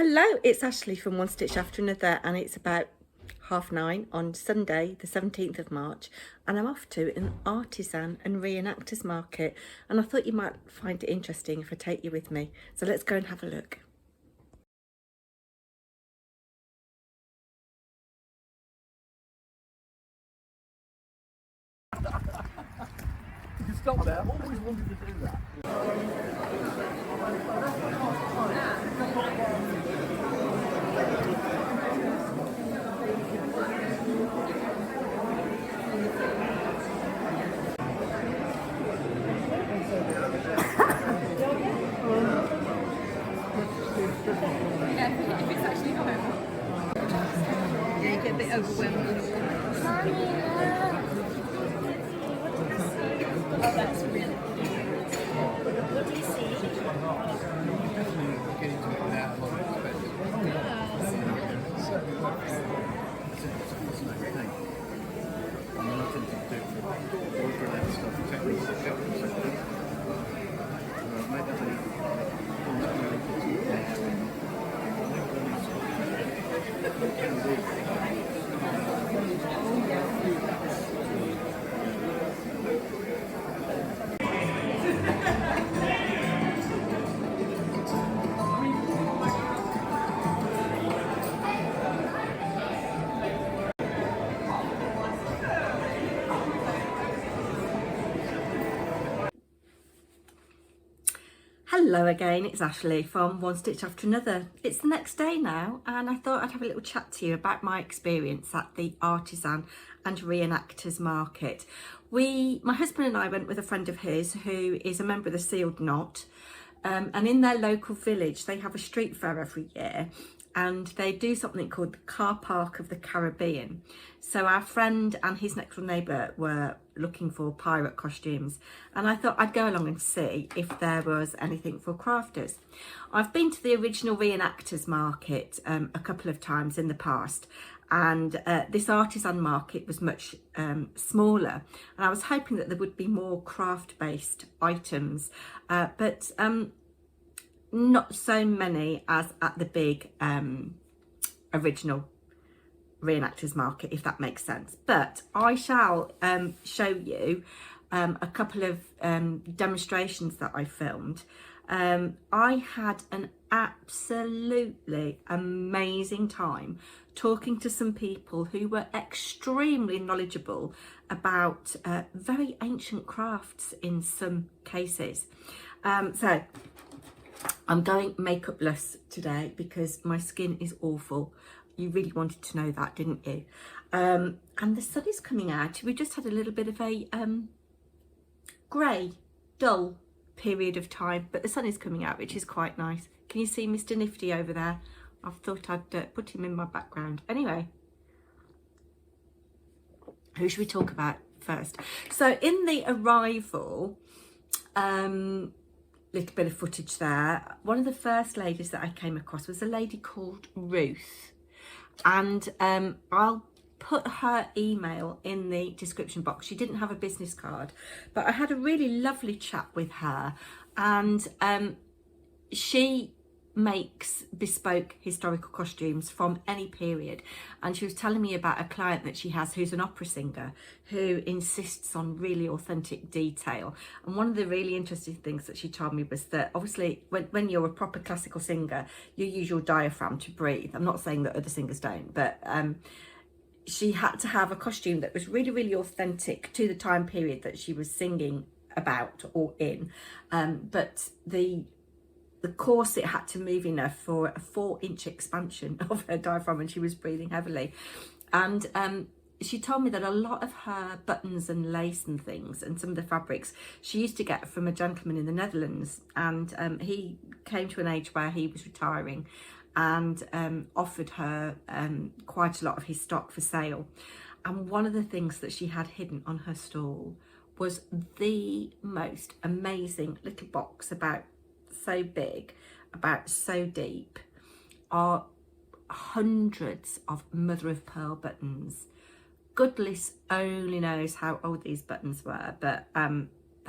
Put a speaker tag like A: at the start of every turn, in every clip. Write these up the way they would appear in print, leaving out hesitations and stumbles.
A: Hello, it's Ashley from One Stitch After Another, and it's about 9:30 on Sunday the 17th of March, and I'm off to an Artisan and Reenactors market, and I thought you might find it interesting if I take you with me. So let's go and have a look.
B: You can stop there. I've always wanted to do that.
C: If it's actually home. Yeah, you get a bit overwhelmed. Oh, that's really good. What do you see?
A: Hello again, it's Ashley from One Stitch After Another. It's the next day now, and I thought I'd have a little chat to you about my experience at the Artisan and Reenactors market. My husband and I went with a friend of his who is a member of the Sealed Knot, and in their local village they have a street fair every year, and they do something called the Car Park of the Caribbean. So our friend and his next door neighbour were looking for pirate costumes, and I thought I'd go along and see if there was anything for crafters. I've been to the original Reenactors market a couple of times in the past, and this Artisan market was much smaller, and I was hoping that there would be more craft-based items, but not so many as at the big original Reenactors market, if that makes sense. But I shall show you a couple of demonstrations that I filmed. I had an absolutely amazing time talking to some people who were extremely knowledgeable about very ancient crafts in some cases. So I'm going makeupless today because my skin is awful. You really wanted to know that, didn't you? And the sun is coming out. We just had a little bit of a grey, dull period of time, but the sun is coming out, which is quite nice. Can you see Mr. Nifty over there? I thought I'd put him in my background. Anyway, who should we talk about first? So in the arrival, little bit of footage there. One of the first ladies that I came across was a lady called Ruth, and I'll put her email in the description box. She didn't have a business card, but I had a really lovely chat with her, and she makes bespoke historical costumes from any period, and she was telling me about a client that she has who's an opera singer who insists on really authentic detail. And one of the really interesting things that she told me was that obviously when you're a proper classical singer, you use your diaphragm to breathe. I'm not saying that other singers don't, but she had to have a costume that was really, really authentic to the time period that she was singing about or in, but the corset had to move enough for a 4-inch expansion of her diaphragm when she was breathing heavily. And she told me that a lot of her buttons and lace and things and some of the fabrics she used to get from a gentleman in the Netherlands, and he came to an age where he was retiring and offered her quite a lot of his stock for sale. And one of the things that she had hidden on her stall was the most amazing little box, about so big, about so deep, are hundreds of mother of pearl buttons. Goodness only knows how old these buttons were, but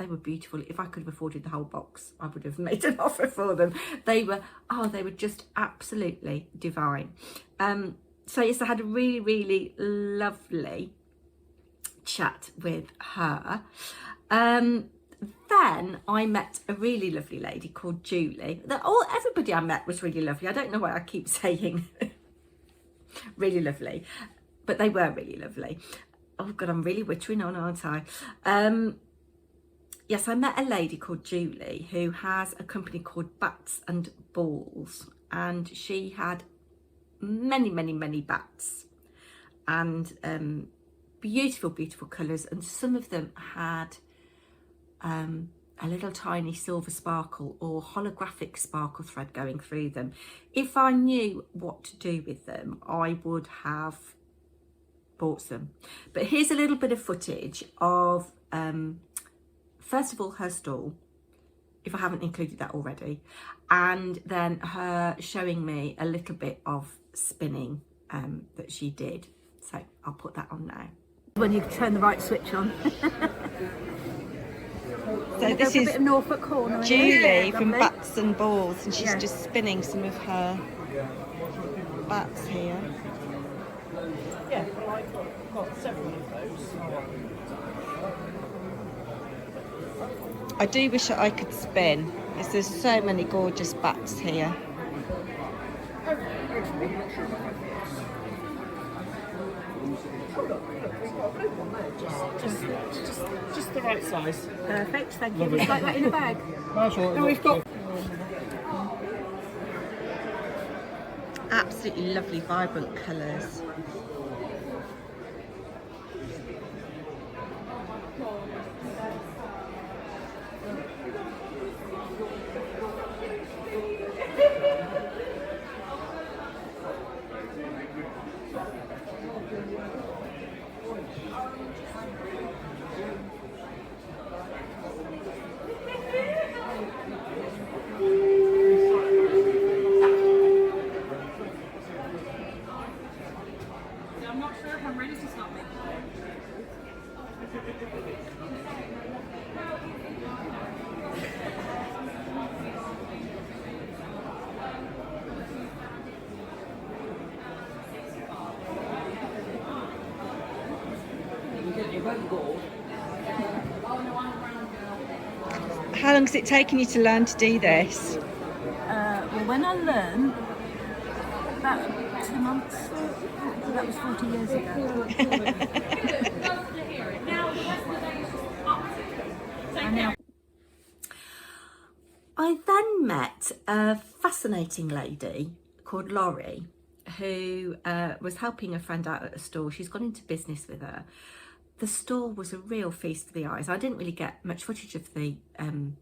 A: They were beautiful. If I could have afforded the whole box, I would have made an offer for them. They were just absolutely divine. So yes, I had a really, really lovely chat with her. Then I met a really lovely lady called Julie. Everybody I met was really lovely. I don't know why I keep saying really lovely, but they were really lovely. Oh God, I'm really wittering on, aren't I? Yes, I met a lady called Julie who has a company called Bats and Balls, and she had many, many, many bats, and beautiful, beautiful colours, and some of them had a little tiny silver sparkle or holographic sparkle thread going through them. If I knew what to do with them, I would have bought some. But here's a little bit of footage of first of all her stall, if I haven't included that already, and then her showing me a little bit of spinning that she did. So I'll put that on now.
C: When you turn the right switch on.
A: So this is
C: Norfolk corner.
A: Julie from Bats and Balls, and she's just spinning some of her bats here.
B: Yeah, well, I've got several of those.
A: I do wish that I could spin, because there's so many gorgeous bats here.
B: Just the right size.
C: Perfect, thank you. We'd like that in a bag.
B: That's right.
C: And we've got
A: Absolutely lovely, vibrant colours.
D: I'm not sure if I'm ready to stop it.
A: How long has it taken you to learn to do this?
C: well, when I learned, about 2 months. So that was 40 years ago. And now
A: I then met a fascinating lady called Laurie, who was helping a friend out at a store. She's gone into business with her. The stall was a real feast for the eyes. I didn't really get much footage of the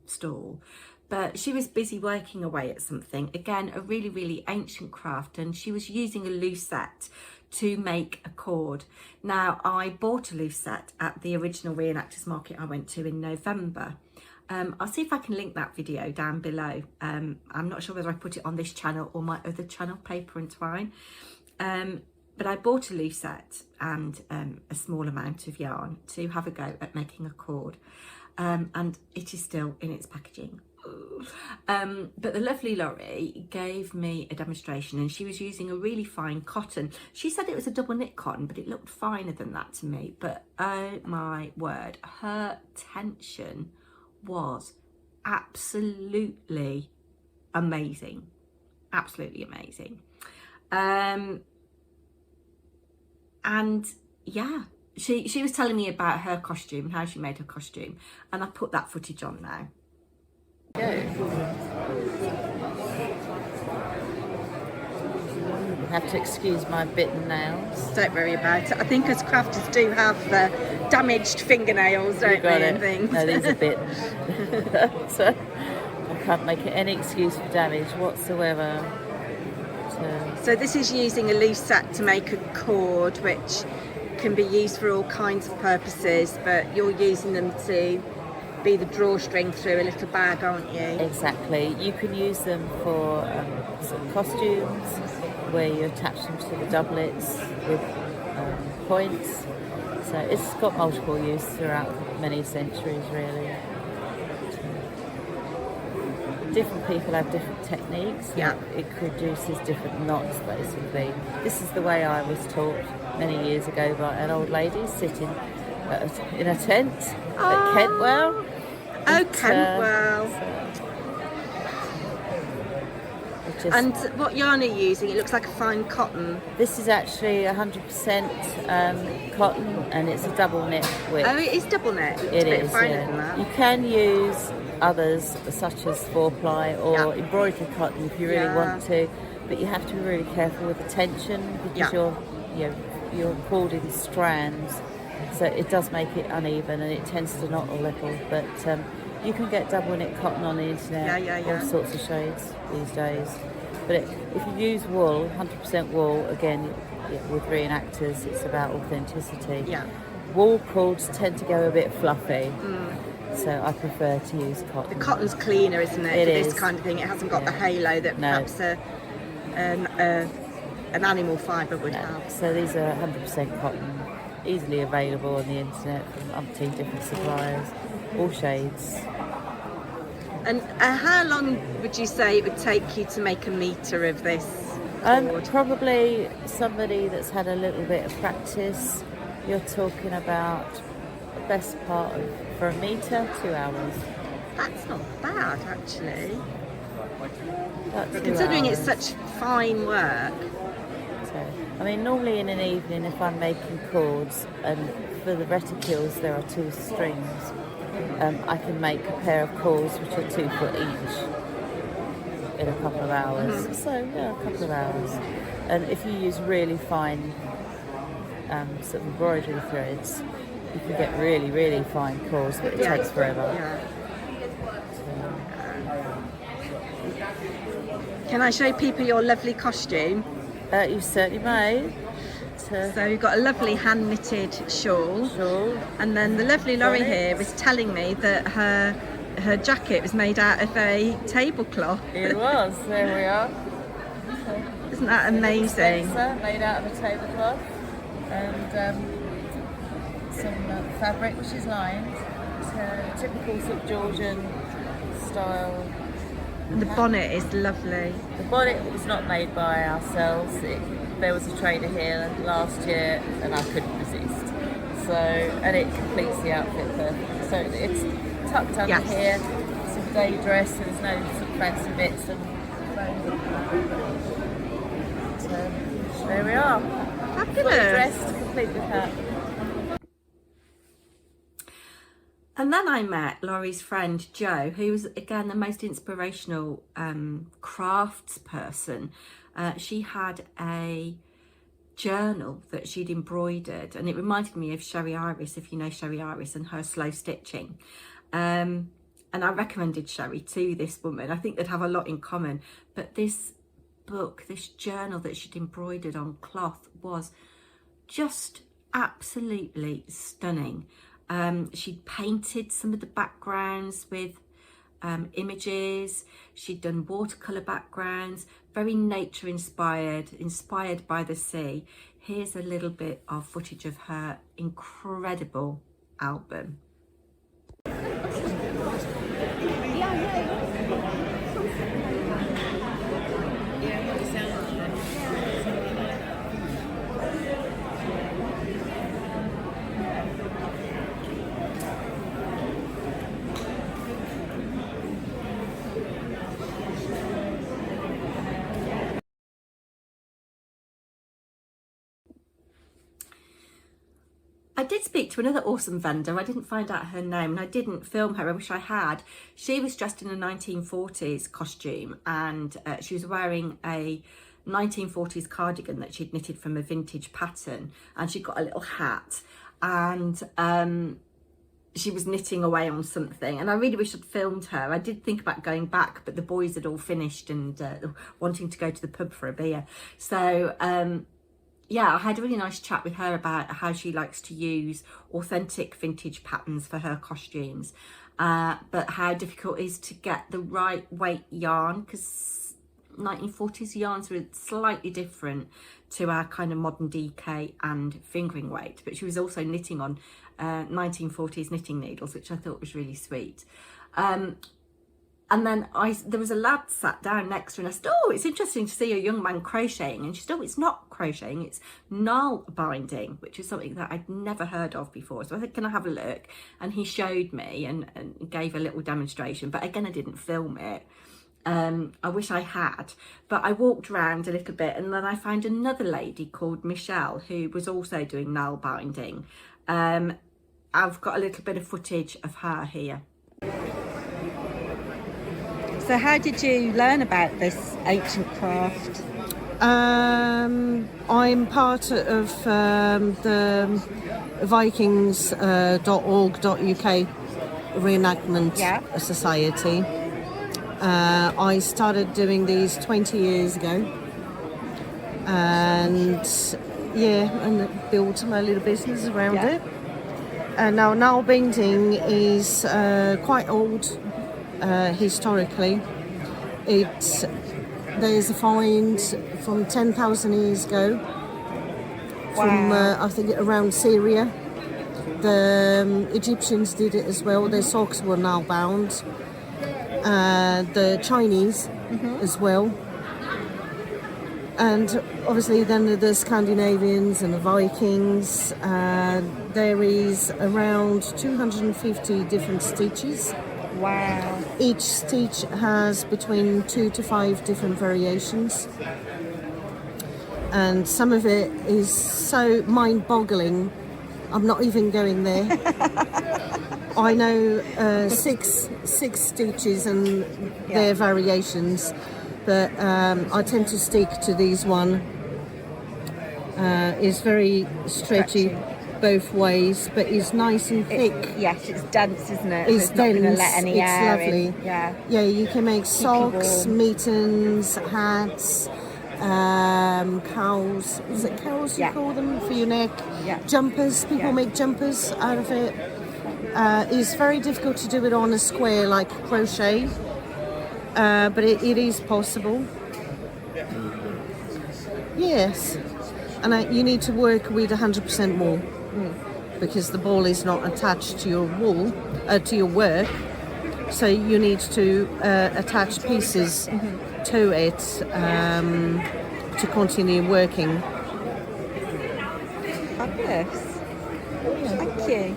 A: stall, but she was busy working away at something. Again, a really, really ancient craft, and she was using a lucet to make a cord. Now, I bought a lucet at the original Reenactors market I went to in November. I'll see if I can link that video down below. I'm not sure whether I put it on this channel or my other channel, Paper and Twine. But I bought a lucet and a small amount of yarn to have a go at making a cord. And it is still in its packaging. But the lovely Laurie gave me a demonstration, and she was using a really fine cotton. She said it was a double knit cotton, but it looked finer than that to me. But oh my word, her tension was absolutely amazing. Absolutely amazing. And yeah, she was telling me about her costume and how she made her costume, and I put that footage on now.
E: You have to excuse my bitten nails.
A: Don't worry about it. I think us crafters do have damaged fingernails, don't we, and things.
E: No, these are bitten. So I can't make any excuse for damage whatsoever.
A: So this is using a lucet to make a cord, which can be used for all kinds of purposes, but you're using them to be the drawstring through a little bag, aren't you?
E: Exactly. You can use them for sort of costumes, where you attach them to the doublets with points. So it's got multiple use throughout many centuries, really. different people have different techniques.
A: Yeah.
E: It produces different knots, basically. This is the way I was taught many years ago by an old lady sitting in a tent at Kentwell.
A: Oh, Kentwell. And what yarn are you using? It looks like a fine cotton.
E: This is actually 100% cotton, and it's a double knit width.
A: Oh, it is double knit. It's
E: It
A: a bit
E: is,
A: finer
E: yeah.
A: than that.
E: You can use others such as 4-ply or embroidery cotton if you really want to, but you have to be really careful with the tension because you're pulled in strands, so it does make it uneven and it tends to knot a little. But you can get double knit cotton on the internet, all sorts of shades these days. But if you use wool, 100% wool, again with Reenactors, it's about authenticity.
A: Yeah.
E: Wool cords tend to go a bit fluffy, so I prefer to use cotton.
A: The cotton's cleaner, isn't it?
E: It
A: for this
E: is.
A: kind of thing. It hasn't got the halo that perhaps an animal fibre would have.
E: So these are 100% cotton, easily available on the internet from umpteen different suppliers, all shades.
A: And how long would you say it would take you to make a metre of this cord?
E: Probably somebody that's had a little bit of practice. You're talking about the best part of, for a metre, 2 hours.
A: That's not bad, actually.
E: About 2
A: Considering
E: hours.
A: it's such fine work.
E: So, I mean, normally in an evening, if I'm making cords, and for the reticules there are 2 strings, I can make a pair of cords which are 2 foot each in a couple of hours. So yeah, a couple of hours. And if you use really fine sort of embroidery threads, you can get really, really fine cords, but it takes forever.
A: Yeah. Can I show people your lovely costume?
E: You certainly may.
A: So you've got a lovely hand knitted shawl. And then the lovely Laurie here was telling me that her jacket was made out of a tablecloth.
E: It was, there we are.
A: Isn't that amazing?
E: Made out of a tablecloth and some fabric which is lined. It's a typical sort of Georgian style.
A: And the bonnet is lovely.
E: The bonnet was not made by ourselves. There was a trader here last year and I couldn't resist. So, and it completes the outfit perfectly. So it's tucked under here. It's a day dress, so there's no sort of fancy bits. So there we are.
A: Fabulous.
E: Fully dressed, complete with hat.
A: And then I met Laurie's friend Jo, who was again the most inspirational crafts person. She had a journal that she'd embroidered, and it reminded me of Sherry Iris, if you know Sherry Iris, and her slow stitching. And I recommended Sherry to this woman. I think they'd have a lot in common. But this book, this journal that she'd embroidered on cloth was just absolutely stunning. She'd painted some of the backgrounds with images. She'd done watercolour backgrounds, very nature inspired by the sea. Here's a little bit of footage of her incredible album. I did speak to another awesome vendor. I didn't find out her name and I didn't film her. I wish I had. She was dressed in a 1940s costume and she was wearing a 1940s cardigan that she'd knitted from a vintage pattern, and she got a little hat and she was knitting away on something, and I really wish I'd filmed her. I did think about going back, but the boys had all finished and wanting to go to the pub for a beer. So yeah, I had a really nice chat with her about how she likes to use authentic vintage patterns for her costumes, but how difficult it is to get the right weight yarn, because 1940s yarns were slightly different to our kind of modern DK and fingering weight. But she was also knitting on 1940s knitting needles, which I thought was really sweet. And then there was a lad sat down next to her and I said, oh, it's interesting to see a young man crocheting. And she said, oh, it's not crocheting, it's Nalbinding, which is something that I'd never heard of before. So I said, can I have a look? And he showed me and gave a little demonstration. But again, I didn't film it. I wish I had. But I walked around a little bit and then I found another lady called Michele who was also doing Nalbinding. I've got a little bit of footage of her here. So how did you learn about this ancient craft?
F: I'm part of the vikings.org.uk reenactment society. I started doing these 20 years ago and built my little business around it. Now Nalbinding is quite old. Historically, there's a find from 10,000 years ago from I think around Syria. The Egyptians did it as well. Their socks were now bound. The Chinese as well, and obviously then the Scandinavians and the Vikings. There is around 250 different stitches.
A: Wow.
F: Each stitch has between 2 to 5 different variations. And some of it is so mind-boggling, I'm not even going there. I know 6 stitches and their variations, but I tend to stick to these one. It's very stretchy both ways, but it's nice and thick.
A: Yes, it's dense, isn't it?
F: It's
A: so
F: dense.
A: Not going to let any
F: it's
A: air
F: lovely.
A: in. Yeah.
F: Yeah, you can make socks, mittens, hats, cows. Is it cows you call them for your neck?
A: Yeah.
F: Jumpers. People make jumpers out of it. It's very difficult to do it on a square like crochet, but it is possible. Yes, and you need to work with 100% wool because the ball is not attached to your wool, to your work. So you need to attach pieces to it to continue working.
A: Fabulous. Thank you.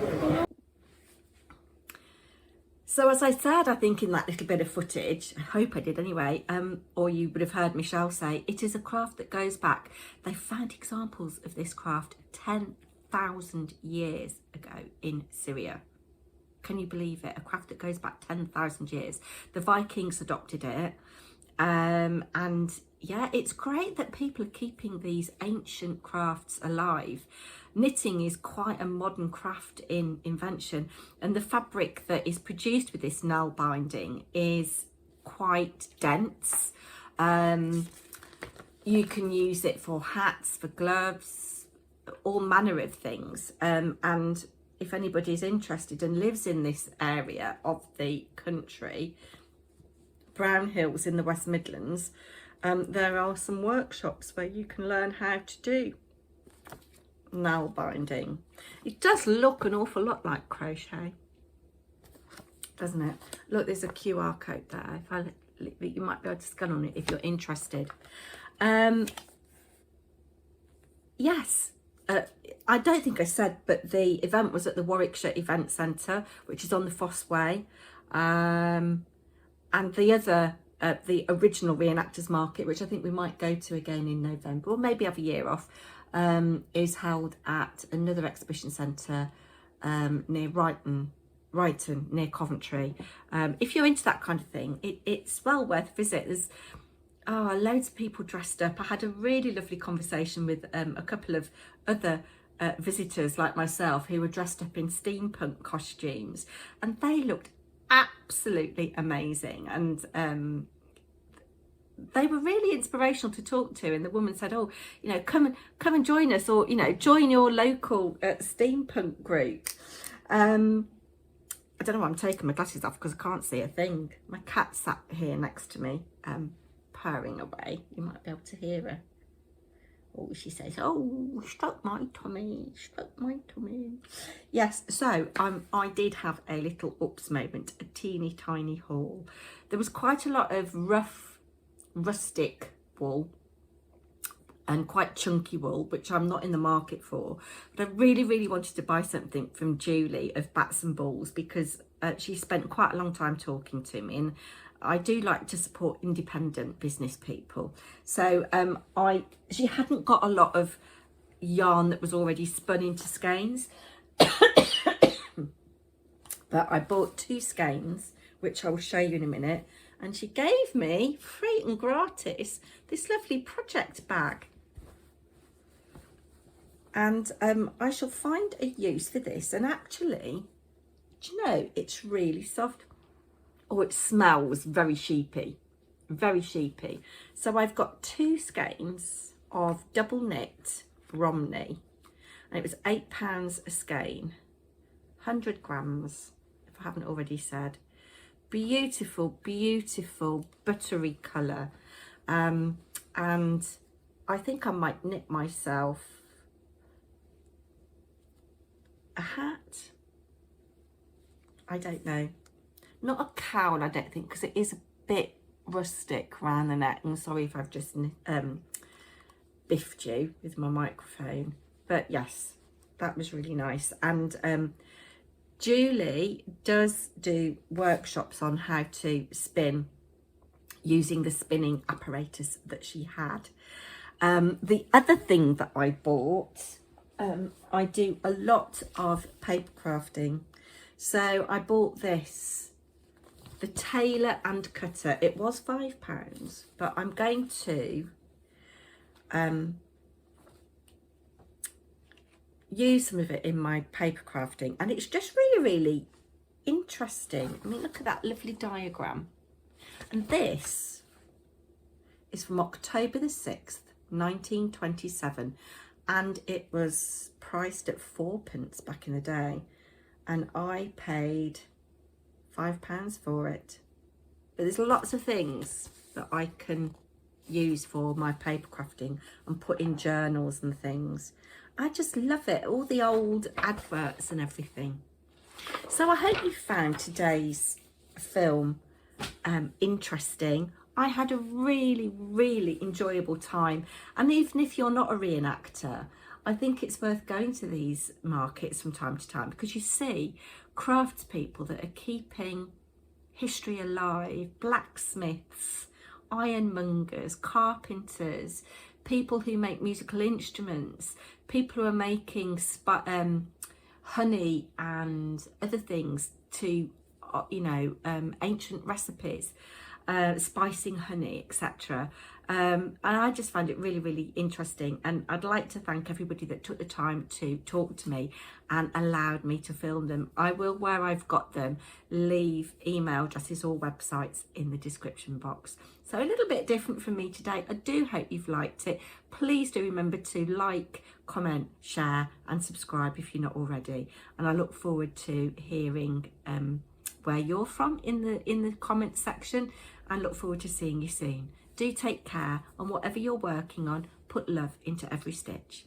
A: So as I said, I think in that little bit of footage, I hope I did anyway, or you would have heard Michele say, it is a craft that goes back. They found examples of this craft 10,000 years ago in Syria. Can you believe it? A craft that goes back 10,000 years. The Vikings adopted it. And yeah, it's great that people are keeping these ancient crafts alive. Knitting is quite a modern craft in invention, and the fabric that is produced with this Nalbinding is quite dense. You can use it for hats, for gloves, all manner of things. And if anybody's interested and lives in this area of the country, Brown Hills in the West Midlands, there are some workshops where you can learn how to do Nalbinding. It does look an awful lot like crochet, doesn't it? Look, there's a QR code there. You might be able to scan on it if you're interested. Yes, I don't think I said, but the event was at the Warwickshire Event Centre, which is on the Fosse Way, and the other the original Reenactors Market, which I think we might go to again in November, or maybe have a year off, is held at another exhibition centre near Brighton, near Coventry. If you're into that kind of thing, it's well worth a visit. There's loads of people dressed up. I had a really lovely conversation with a couple of other visitors like myself who were dressed up in steampunk costumes, and they looked absolutely amazing, and they were really inspirational to talk to. And the woman said, oh, you know, come and join us, or, you know, join your local steampunk group. I don't know why I'm taking my glasses off because I can't see a thing. My cat sat here next to me, purring away. You might be able to hear her. Oh, she says, oh, stroke my tummy, stroke my tummy. Yes, so I did have a little ups moment, a teeny tiny haul. There was quite a lot of rough, rustic wool and quite chunky wool, which I'm not in the market for. But I really, really wanted to buy something from Julie of Bats and Balls, because she spent quite a long time talking to me, and I do like to support independent business people. So she hadn't got a lot of yarn that was already spun into skeins. But I bought 2 skeins, which I will show you in a minute. And she gave me, free and gratis, this lovely project bag. And I shall find a use for this. And actually, do you know, it's really soft. Oh, it smells very sheepy, very sheepy. So I've got 2 skeins of double knit Romney, and it was £8 a skein, 100 grams, if I haven't already said. Beautiful, beautiful buttery colour. And I think I might knit myself a hat. I don't know. Not a cowl, I don't think, because it is a bit rustic around the neck. I'm sorry if I've just biffed you with my microphone. But yes, that was really nice. And Julie does do workshops on how to spin using the spinning apparatus that she had. The other thing that I bought, I do a lot of paper crafting. So I bought this, the Tailor and Cutter. It was £5, but I'm going to use some of it in my paper crafting, and it's just really, really interesting. I mean, look at that lovely diagram. And this is from October the 6th, 1927, and it was priced at 4p back in the day, and I paid £5 for it. But there's lots of things that I can use for my paper crafting and put in journals and things. I just love it, all the old adverts and everything. So I hope you found today's film interesting. I had a really, really enjoyable time, and even if you're not a reenactor, I think it's worth going to these markets from time to time, because you see craftspeople that are keeping history alive, blacksmiths, ironmongers, carpenters, people who make musical instruments, people who are making honey and other things to, ancient recipes, spicing honey, etc. And I just find it really, really interesting. And I'd like to thank everybody that took the time to talk to me and allowed me to film them. I will, where I've got them, leave email addresses or websites in the description box. So a little bit different from me today. I do hope you've liked it. Please do remember to like, comment, share and subscribe if you're not already. And I look forward to hearing where you're from in the comment section, and look forward to seeing you soon. Do take care, and whatever you're working on, put love into every stitch.